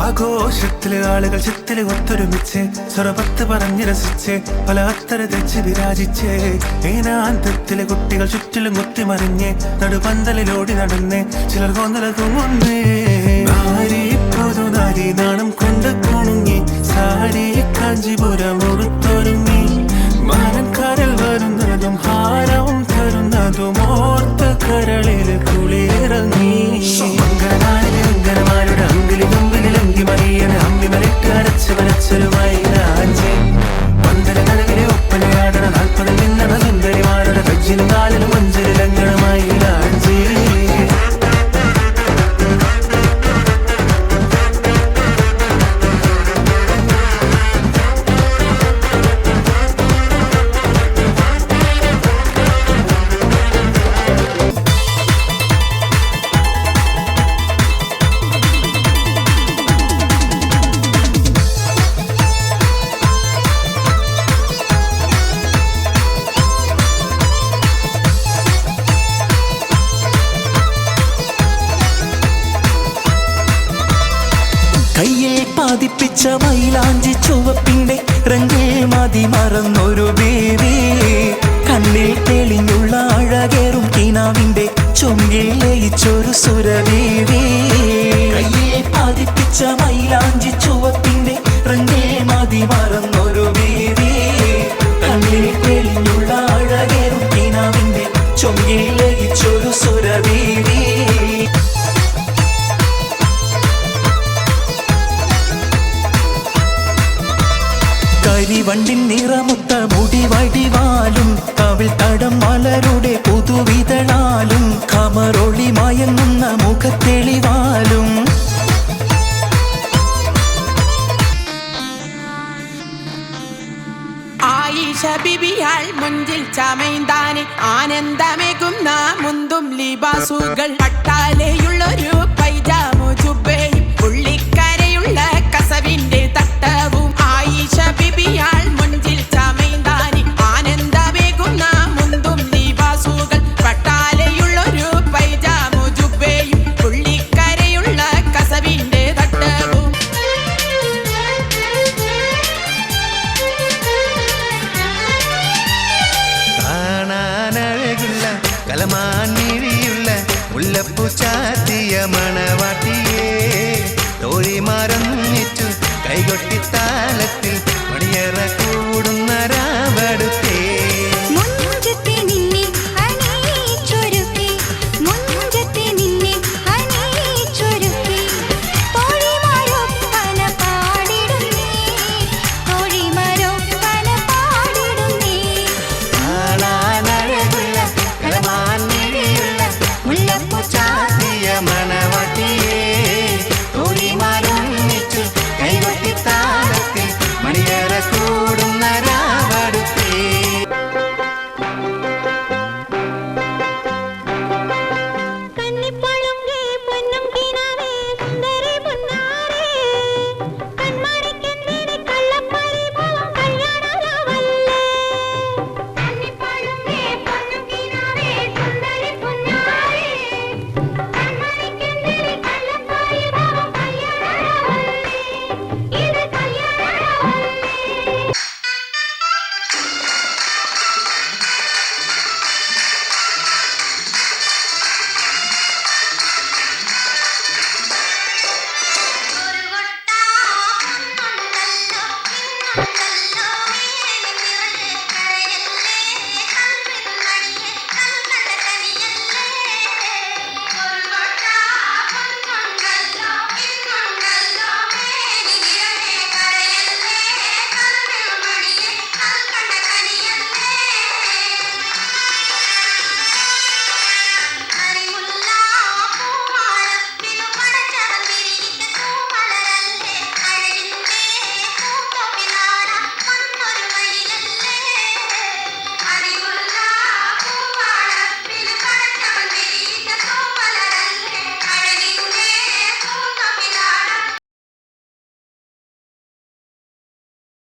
ആഘോഷത്തില് ആളുകൾ ചിത്തില് ഒത്തൊരുമിച്ച് സ്വരപത്ത് പറഞ്ഞ് രസിച്ച് പല അത്തര തെച്ച് വിരാജിച്ച് ഏനാന്തത്തിലെ കുട്ടികൾ ചുറ്റിലും കുത്തിമറിഞ്ഞ് നടുപന്തലിലോടി നടന്ന് ചിലർ കൊന്നലകുമുന്നേ പുതുനാരി നാണം കൊണ്ട് കുണുങ്ങി സാരി കാഞ്ചിപുരം ഉടുത്തൊരുങ്ങി മാനക്കാരിൽ വരുന്നതും ഹാരവും തരുന്നതും ഓർത്ത് കരളിൽ കുളിയിറങ്ങി അങ്കനമാരുടെ അങ്കിലി മുമ്പിൽ അങ്കി മറിയണ അമ്മി മലിട്ട് അരച്ച് വരച്ചൊരു മൈലാഞ്ചി പന്തല കടവിലെ ഒപ്പനയാടണ 40 നിന്നണ സുന്ദരിമാരുടെ കജ്ജിലും കാലിലും മഞ്ചലിലങ്ങണ മൈലാഞ്ചി കയ്യിൽ പാതിപ്പിച്ച മൈലാഞ്ചി ചുവപ്പിന്റെ രംഗിൽ മതി മറന്നൊരു ബേബി കണ്ണിൽ തെളിഞ്ഞുള്ള അഴകേറും കിനാവിന്റെ ചൊങ്കിൽ ലയിച്ചൊരു സുരബീവി കയ്യിൽ പാതിപ്പിച്ച മൈലാഞ്ചി ചുവപ്പിന്റെ രംഗിൽ മതി മറന്നൊരു ബേബി കണ്ണിൽ തെളിഞ്ഞുള്ള അഴകേറും കിനാവിന്റെ ചൊങ്കിൽ ലയിച്ചൊരു സുരബീവി കരിവണ്ടിൻ നിറമുത്ത മുടി വടിവാലും കവിൾ തടം മലരുടെ പുതുവിതളാലും കമറൊളി മയങ്ങുന്ന മുഖത്തെളിവാലും ആയിഷ ബിബിയാൾ മുഞ്ചിൽ ചമൈന്താനെ ആനന്ദമേകുന്ന മുന്തും ലിബാസുകൾ പട്ടാലെയുള്ളൊരു